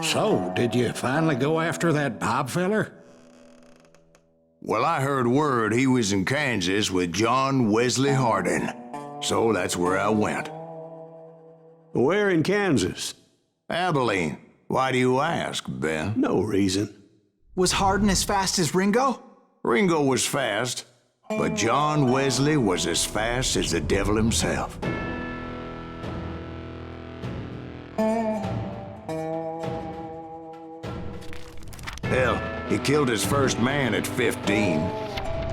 So, did you finally go after that Bob feller? Well, I heard word he was in Kansas with John Wesley Hardin. So that's where I went. Where in Kansas? Abilene. Why do you ask, Ben? No reason. Was Hardin as fast as Ringo? Ringo was fast, but John Wesley was as fast as the devil himself. Hell, he killed his first man at 15.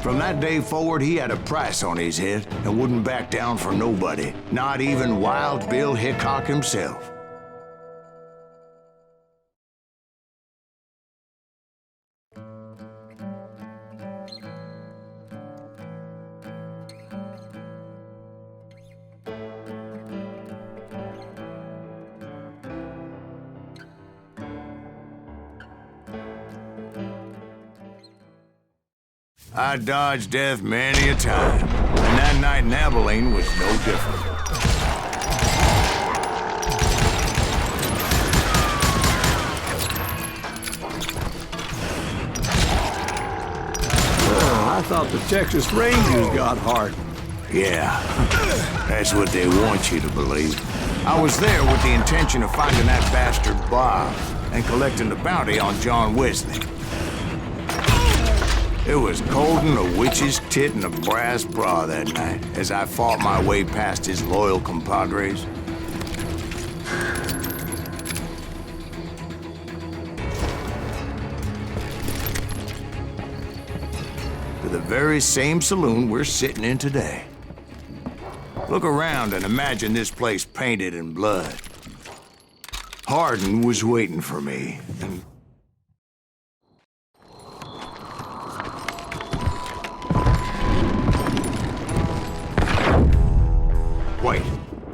From that day forward, he had a price on his head and wouldn't back down for nobody, not even Wild Bill Hickok himself. I dodged death many a time, and that night in Abilene was no different. I thought the Texas Rangers got Hardin. Yeah, that's what they want you to believe. I was there with the intention of finding that bastard Bob and collecting the bounty on John Wesley. It was cold in a witch's tit and a brass bra that night as I fought my way past his loyal compadres. To the very same saloon we're sitting in today. Look around and imagine this place painted in blood. Hardin was waiting for me, and wait,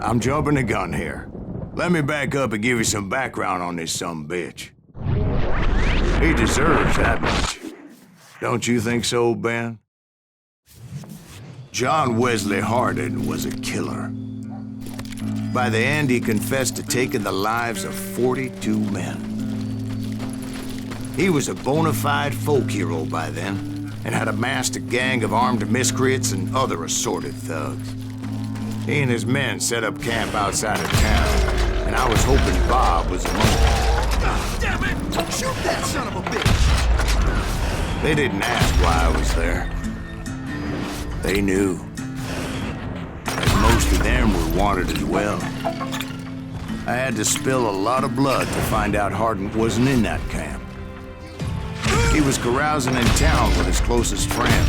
I'm jumping the gun here. Let me back up and give you some background on this sumbitch. He deserves that much. Don't you think so, Ben? John Wesley Hardin was a killer. By the end, he confessed to taking the lives of 42 men. He was a bona fide folk hero by then, and had amassed a gang of armed miscreants and other assorted thugs. He and his men set up camp outside of town, and I was hoping Bob was among them. Damn it! Shoot that son of a bitch! They didn't ask why I was there. They knew. As most of them were wanted as well. I had to spill a lot of blood to find out Hardin wasn't in that camp. He was carousing in town with his closest friend.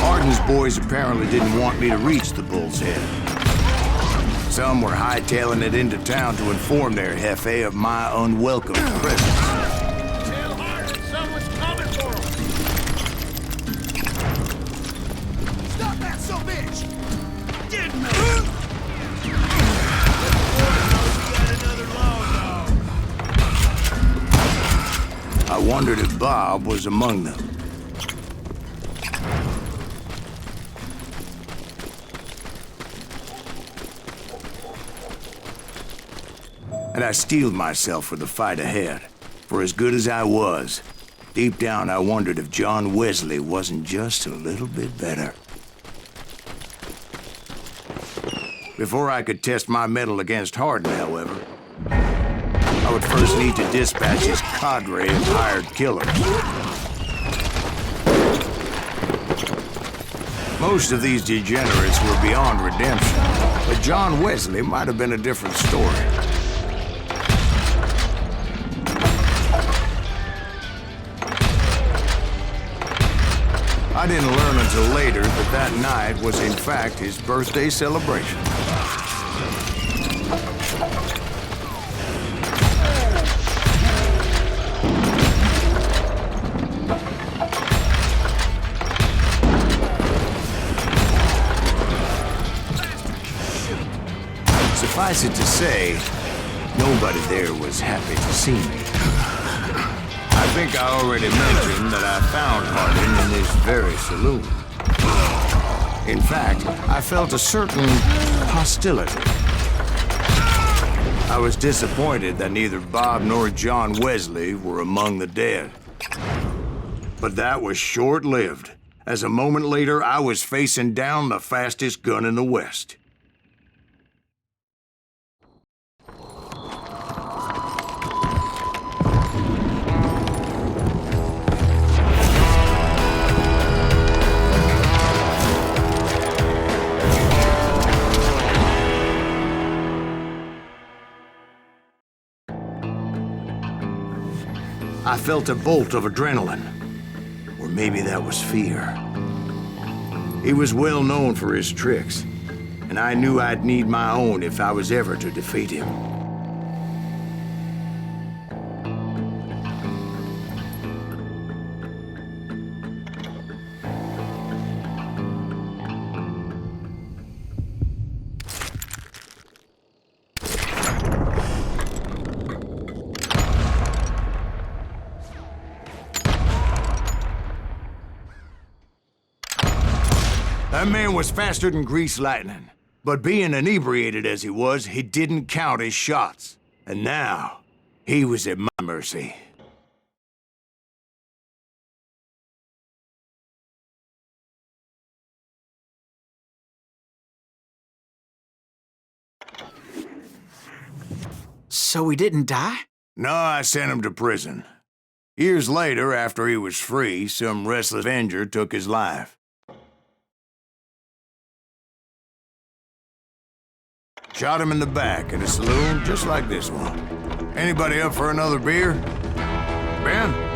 Hardin's boys apparently didn't want me to reach the Bull's Head. Some were hightailing it into town to inform their jefe of my unwelcome presence. Tell Hardin someone's coming for him! Stop that son of a bitch! Didn't know! I wondered if Bob was among them. And I steeled myself for the fight ahead. For as good as I was, deep down I wondered if John Wesley wasn't just a little bit better. Before I could test my mettle against Hardin, however, I would first need to dispatch his cadre of hired killers. Most of these degenerates were beyond redemption, but John Wesley might have been a different story. I didn't learn until later that that night was in fact his birthday celebration. Suffice it to say, nobody there was happy to see me. I think I already mentioned that I found Hardin in this very saloon. In fact, I felt a certain hostility. I was disappointed that neither Bob nor John Wesley were among the dead. But that was short-lived, as a moment later I was facing down the fastest gun in the West. I felt a bolt of adrenaline, or maybe that was fear. He was well known for his tricks, and I knew I'd need my own if I was ever to defeat him. That man was faster than greased lightning. But being inebriated as he was, he didn't count his shots. And now, he was at my mercy. So he didn't die? No, I sent him to prison. Years later, after he was free, some restless avenger took his life. Shot him in the back at a saloon just like this one. Anybody up for another beer? Ben?